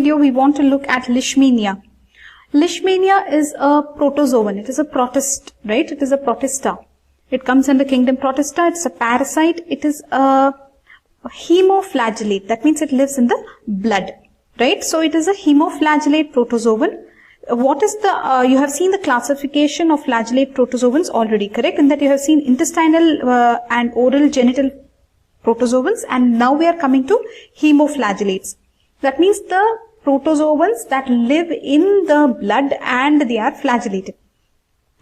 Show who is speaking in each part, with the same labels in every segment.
Speaker 1: video we want to look at Leishmania. Leishmania is a protozoan. It is a protist, right? It is a protista. It comes under kingdom Protista. It's a parasite. It is a hemoflagellate. That means it lives in the blood, right? So it is a hemoflagellate protozoan. What is the, you have seen the classification of flagellate protozoans already, correct? In that you have seen intestinal and oral genital protozoans, and now we are coming to hemoflagellates. That means the protozoans that live in the blood and they are flagellated.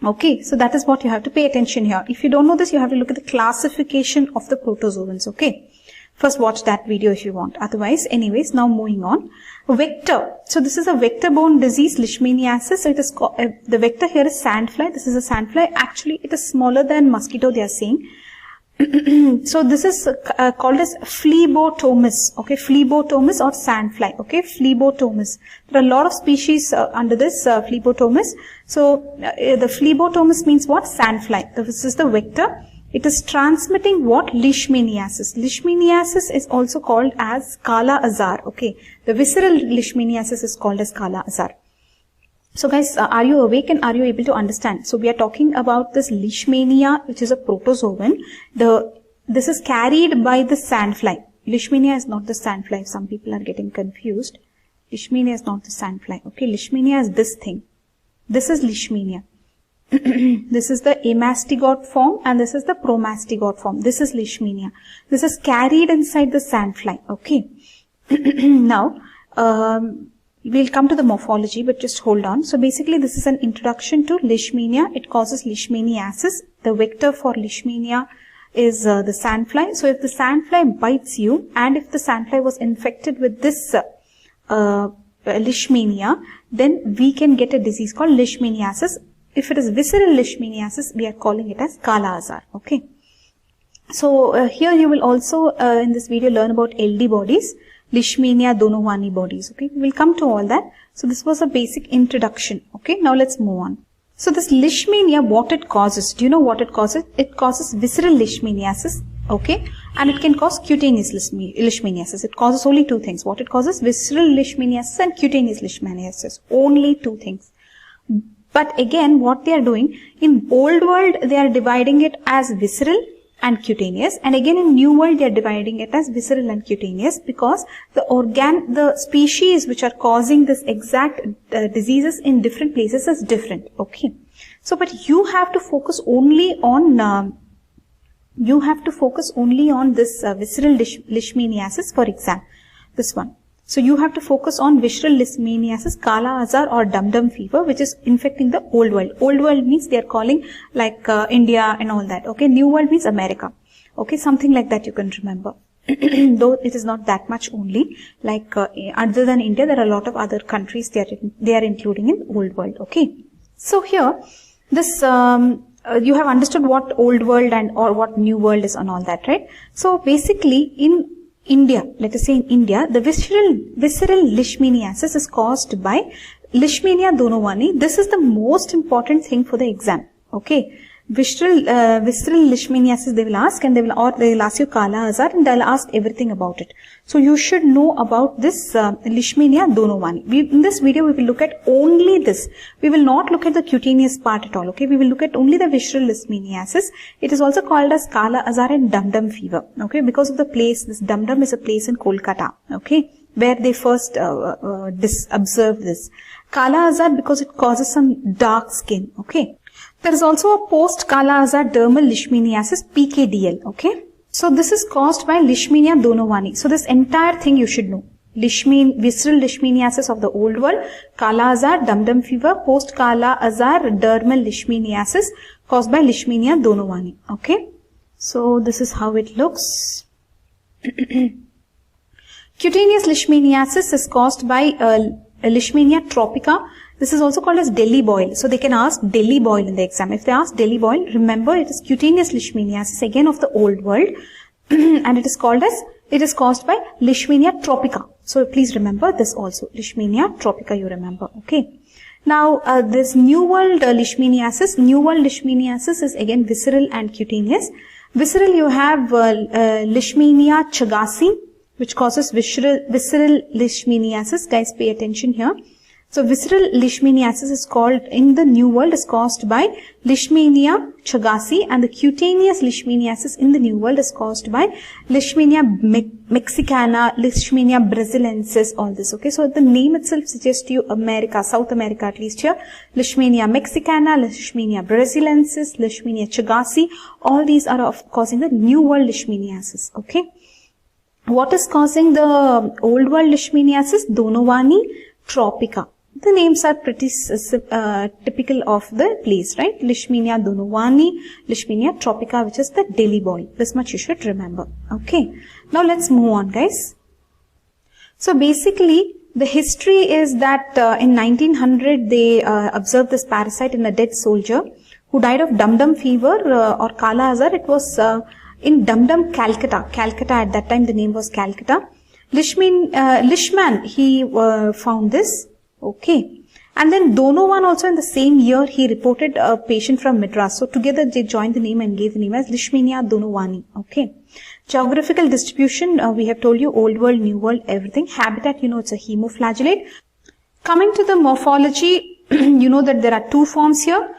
Speaker 1: Okay, so that is what you have to pay attention here. If you don't know this, you have to look at the classification of the protozoans, okay? First watch that video if you want. Otherwise, anyways, now moving on. Vector. So this is a vector-borne disease, Leishmaniasis. So it is called, the vector here is sandfly. This is a sandfly. Actually, it is smaller than mosquito, they are saying. So this is called as Phlebotomus, okay, Phlebotomus or sandfly, okay, Phlebotomus. There are a lot of species under this Phlebotomus. So the Phlebotomus means what? Sandfly. This is the vector. It is transmitting what? Leishmaniasis. Leishmaniasis is also called as Kala Azar, okay. The visceral Leishmaniasis is called as Kala Azar. So guys, are you awake and are you able to understand? So we are talking about this Leishmania, which is a protozoan. This is carried by the sandfly. Leishmania is not the sandfly. Some people are getting confused. Leishmania is not the sandfly. Okay, Leishmania is this thing. This is Leishmania. This is the amastigot form and this is the promastigot form. This is Leishmania. This is carried inside the sandfly. Okay. Now, we'll come to the morphology, but just hold on. So basically, this is an introduction to Leishmania. It causes Leishmaniasis. The vector for Leishmania is the sandfly. So if the sandfly bites you, and if the sandfly was infected with this Leishmania, then we can get a disease called Leishmaniasis. If it is visceral Leishmaniasis, we are calling it as Kala Azar. Okay. So here you will also in this video learn about LD bodies. Leishmania Donovani bodies. Okay, we will come to all that. So this was a basic introduction. Okay, now let's move on. So this Leishmania, what it causes? Do you know what it causes? It causes visceral Leishmaniasis. Okay, and it can cause cutaneous Leishmaniasis. It causes only two things. What it causes? Visceral Leishmaniasis and cutaneous Leishmaniasis. Only two things. But again, what they are doing in old world, they are dividing it as visceral and cutaneous, and again in new world they are dividing it as visceral and cutaneous, because the species which are causing this exact diseases in different places is different. Okay, so but you have to focus only on this visceral Leishmaniasis for exam, this one. So you have to focus on visceral Leishmaniasis, Kala Azar or dum-dum fever, which is infecting the old world. Old world means they are calling like India and all that. Okay, new world means America. Okay, something like that you can remember. Though it is not that much only. Like other than India, there are a lot of other countries they are including in old world. Okay, so here this you have understood what old world or what new world is and all that, right? So basically in India, let us say in India, the visceral Leishmaniasis is caused by Leishmania Donovani. This is the most important thing for the exam. Okay, visceral Leishmaniasis they will ask, and they will ask you Kala Azar, and they'll ask everything about it. So you should know about this Leishmania Donovani. In this video we will look at only this. We will not look at the cutaneous part at all. Okay, we will look at only the visceral Leishmaniasis. It is also called as Kala Azar and dum-dum fever. Okay, because of the place. This dum-dum is a place in Kolkata. Okay, where they first observed this. Kala Azar because it causes some dark skin. Okay. There is also a post-Kala Azar dermal Leishmaniasis, PKDL, okay. So this is caused by Leishmania Donovani. So this entire thing you should know. Visceral Leishmaniasis of the old world, Kala Azar, dum-dum fever, post-Kala Azar dermal Leishmaniasis caused by Leishmania Donovani, okay. So this is how it looks. Cutaneous Leishmaniasis is caused by Leishmania tropica. This is also called as Delhi boil. So they can ask Delhi boil in the exam. If they ask Delhi boil, remember it is cutaneous Leishmaniasis, again of the old world. And it is caused by Leishmania tropica. So please remember this also. Leishmania tropica you remember. Okay. Now this new world Leishmaniasis. New world Leishmaniasis is again visceral and cutaneous. Visceral you have Leishmania Chagassi. which causes visceral leishmaniasis. Guys, pay attention here. So visceral leishmaniasis is called, in the New World, is caused by Leishmania chagassi, and the cutaneous leishmaniasis in the New World is caused by Leishmania mexicana, Leishmania brasiliensis, all this. Okay, so the name itself suggests to you America, South America at least here. Leishmania mexicana, Leishmania brasiliensis, Leishmania chagassi, all these are causing the New World leishmaniasis. Okay, what is causing the Old World leishmaniasis? Donovani tropica. The names are pretty typical of the place, right? Leishmania donovani, Leishmania tropica, which is the Delhi boy. This much you should remember. Okay. Now let's move on, guys. So basically, the history is that in 1900 they observed this parasite in a dead soldier who died of dum-dum fever or Kala Azar. It was in Dum-Dum, Calcutta. Calcutta at that time, the name was Calcutta. Leishman, he found this. Okay. And then Donovan also in the same year, he reported a patient from Madras. So together they joined the name and gave the name as Leishmania donovani. Okay. Geographical distribution, we have told you Old World, New World, everything. Habitat, you know, it's a hemoflagellate. Coming to the morphology, you know that there are two forms here.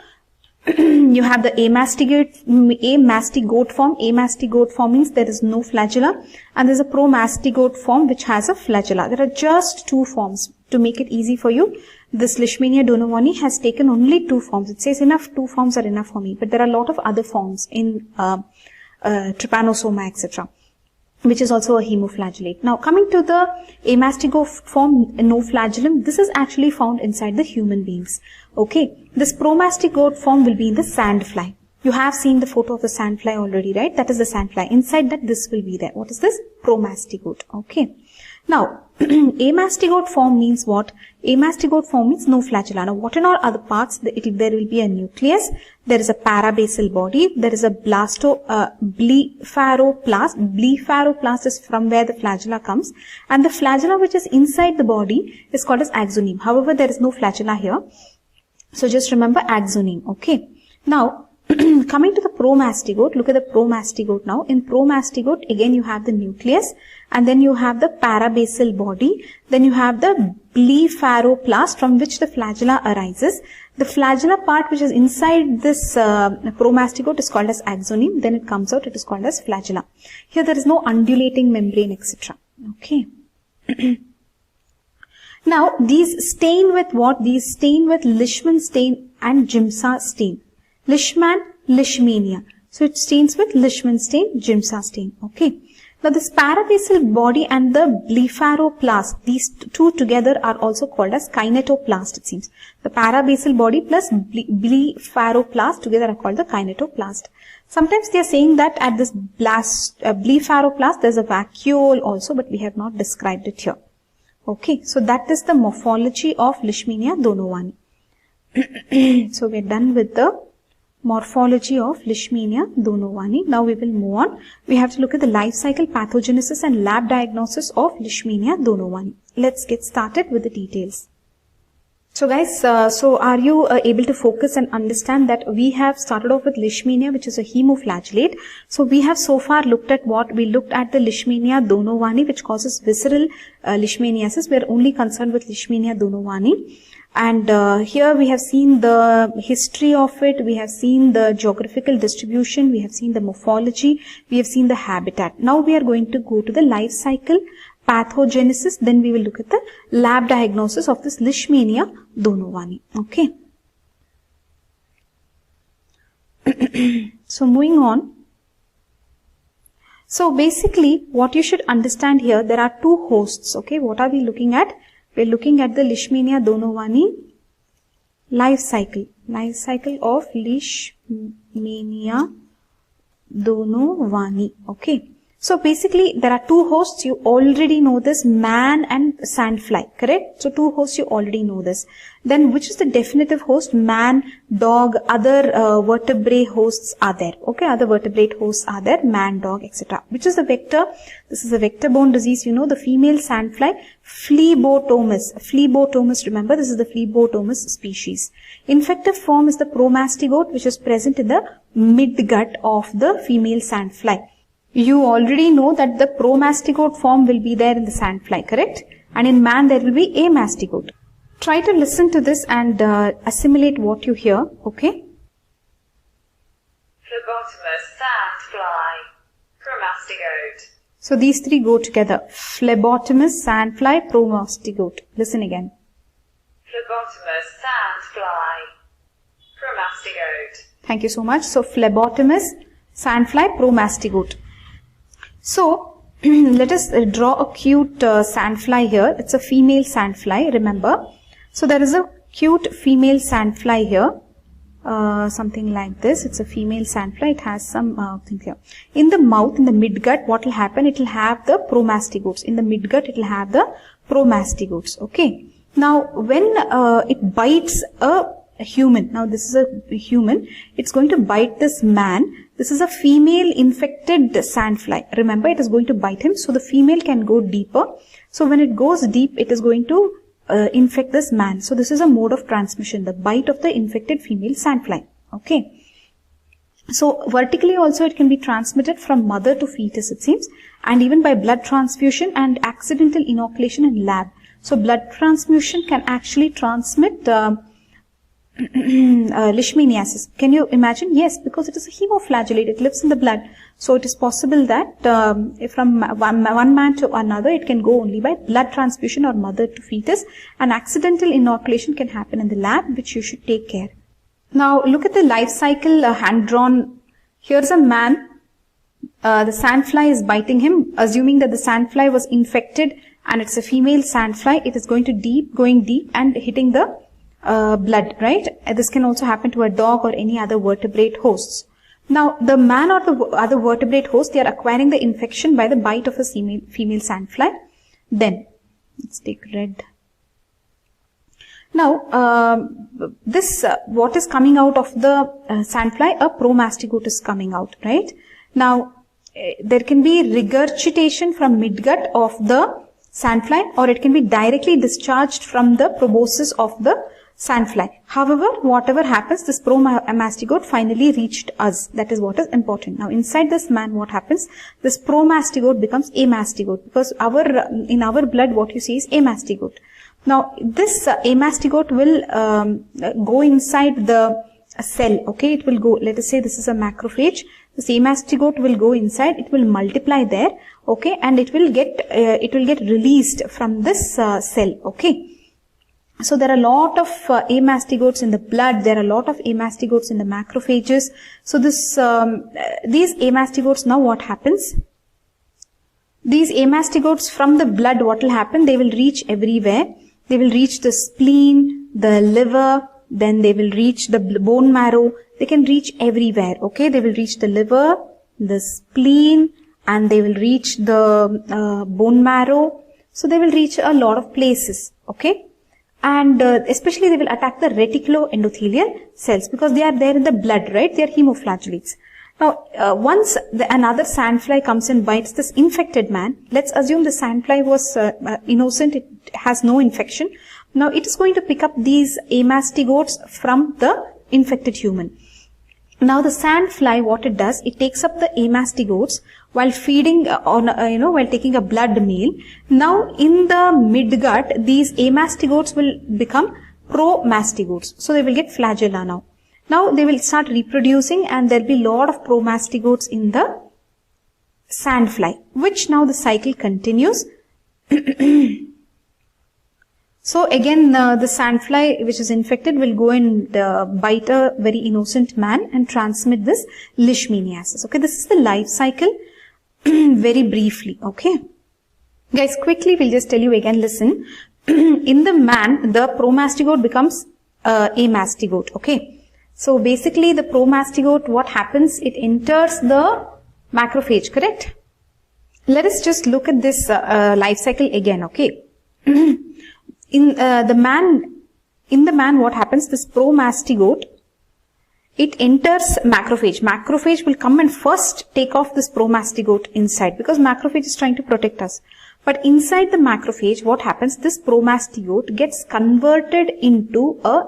Speaker 1: You have the amastigote form. Amastigote form means there is no flagella, and there is a promastigote form which has a flagella. There are just two forms. To make it easy for you, this Leishmania donovani has taken only two forms. It says enough, two forms are enough for me, but there are a lot of other forms in trypanosoma, etc., which is also a hemoflagellate. Now coming to the amastigote form, no flagellum, this is actually found inside the human beings. Okay, this promastigote form will be in the sandfly. You have seen the photo of the sandfly already, right? That is the sandfly. Inside that, this will be there. What is this? Promastigote. Okay. Now, amastigote form means what? Amastigote form means no flagella. Now, what in all other parts? There will be a nucleus. There is a parabasal body. There is a blepharoplast. Blepharoplast is from where the flagella comes. And the flagella which is inside the body is called as axoneme. However, there is no flagella here. So, just remember axoneme. Okay. Now, coming to the promastigote, look at the promastigote now. In promastigote, again you have the nucleus, and then you have the parabasal body, then you have the blepharoplast from which the flagella arises. The flagella part which is inside this promastigote is called as axoneme, then it comes out, it is called as flagella. Here there is no undulating membrane, etc. Okay. Now, these stain with what? These stain with Leishman stain and Giemsa stain. Leishman, Leishmania. So it stains with Leishman stain, Giemsa stain. Okay. Now this parabasal body and the blepharoplast, these two together are also called as kinetoplast, it seems. The parabasal body plus blepharoplast together are called the kinetoplast. Sometimes they are saying that at this blepharoplast there is a vacuole also, but we have not described it here. Okay. So that is the morphology of Leishmania donovani. So we are done with the morphology of Leishmania donovani. Now we will move on. We have to look at the life cycle, pathogenesis and lab diagnosis of Leishmania donovani. Let's get started with the details. So guys, so are you able to focus and understand that we have started off with Leishmania, which is a hemoflagellate. So we have so far looked at what? We looked at the Leishmania donovani, which causes visceral leishmaniasis. We are only concerned with Leishmania donovani. And here we have seen the history of it, we have seen the geographical distribution, we have seen the morphology, we have seen the habitat. Now we are going to go to the life cycle, pathogenesis, then we will look at the lab diagnosis of this Leishmania donovani. Okay. So moving on. So basically what you should understand here, there are two hosts. Okay. What are we looking at? We are looking at the Leishmania donovani life cycle of Leishmania donovani. Okay. So basically there are two hosts. You already know this, man and sandfly, correct? So two hosts, you already know this. Then which is the definitive host? Man, dog, other vertebrate hosts are there. Okay, other vertebrate hosts are there, man, dog, etc. Which is the vector? This is a vector-borne disease. You know the female sandfly, Phlebotomus. Phlebotomus, remember this is the Phlebotomus species. Infective form is the promastigote, which is present in the midgut of the female sandfly. You already know that the promastigote form will be there in the sandfly, correct? And in man there will be amastigote. Try to listen to this and assimilate what you hear, okay?
Speaker 2: Phlebotomous, sandfly, promastigote.
Speaker 1: So these three go together. Phlebotomous, sandfly, promastigote. Listen again.
Speaker 2: Phlebotomous, sandfly, promastigote.
Speaker 1: Thank you so much. So phlebotomous, sandfly, promastigote. So let us draw a cute sandfly here. It's a female sandfly, remember. So there is a cute female sandfly here. Something like this. It's a female sandfly. It has some things here. In the mouth, in the midgut, what will happen? It will have the promastigotes. In the midgut, it will have the promastigotes. Okay. Now, when it bites a human, now this is a human, it's going to bite this man. This is a female infected sandfly. Remember, it is going to bite him. So the female can go deeper. So when it goes deep, it is going to infect this man. So this is a mode of transmission, the bite of the infected female sandfly. Okay. So vertically also it can be transmitted from mother to fetus, it seems, and even by blood transfusion and accidental inoculation in lab. So blood transfusion can actually transmit leishmaniasis. Can you imagine? Yes, because it is a hemoflagellate. It lives in the blood. So it is possible that from one man to another, it can go only by blood transfusion or mother to fetus. And accidental inoculation can happen in the lab, which you should take care. Now look at the life cycle hand drawn. Here's a man. The sandfly is biting him. Assuming that the sandfly was infected and it's a female sandfly, it is going deep and hitting the blood, right? This can also happen to a dog or any other vertebrate hosts. Now, the man or the other vertebrate host, they are acquiring the infection by the bite of a female sandfly. Then, let's take red. Now, what is coming out of the sandfly? A promastigote is coming out, right? Now, there can be regurgitation from midgut of the sandfly, or it can be directly discharged from the proboscis of the sandfly. However, whatever happens, this promastigote finally reached us. That is what is important. Now, inside this man, what happens? This promastigote becomes amastigote, because in our blood, what you see is amastigote. Now, this amastigote will go inside the cell. Okay, it will go. Let us say this is a macrophage. This amastigote will go inside. It will multiply there. Okay, and it will get released from this cell. Okay. So there are a lot of amastigotes in the blood. There are a lot of amastigotes in the macrophages. So these amastigotes, now what happens? These amastigotes from the blood, what will happen? They will reach everywhere. They will reach the spleen, the liver, then they will reach the bone marrow. They can reach everywhere. Okay, they will reach the liver, the spleen, and they will reach the bone marrow. So they will reach a lot of places. Okay. And especially they will attack the reticuloendothelial cells, because they are there in the blood, right? They are hemoflagellates. Now, once another sandfly comes and bites this infected man, let's assume the sandfly was innocent, it has no infection. Now, it is going to pick up these amastigotes from the infected human. Now, the sandfly, what it does, it takes up the amastigotes while feeding while taking a blood meal. Now, in the midgut, these amastigotes will become promastigotes. So, they will get flagella now. Now, they will start reproducing, and there will be a lot of promastigotes in the sandfly, which now the cycle continues. So again, the sandfly which is infected will go and bite a very innocent man and transmit this leishmaniasis. Okay, this is the life cycle very briefly. Okay, guys, quickly we'll just tell you again. Listen, in the man, the promastigote becomes amastigote. Okay, so basically the promastigote, what happens? It enters the macrophage. Correct? Let us just look at this life cycle again. Okay. In the man, what happens? This promastigote, it enters macrophage. Macrophage will come and first take off this promastigote inside, because macrophage is trying to protect us. But inside the macrophage, what happens? This promastigote gets converted into a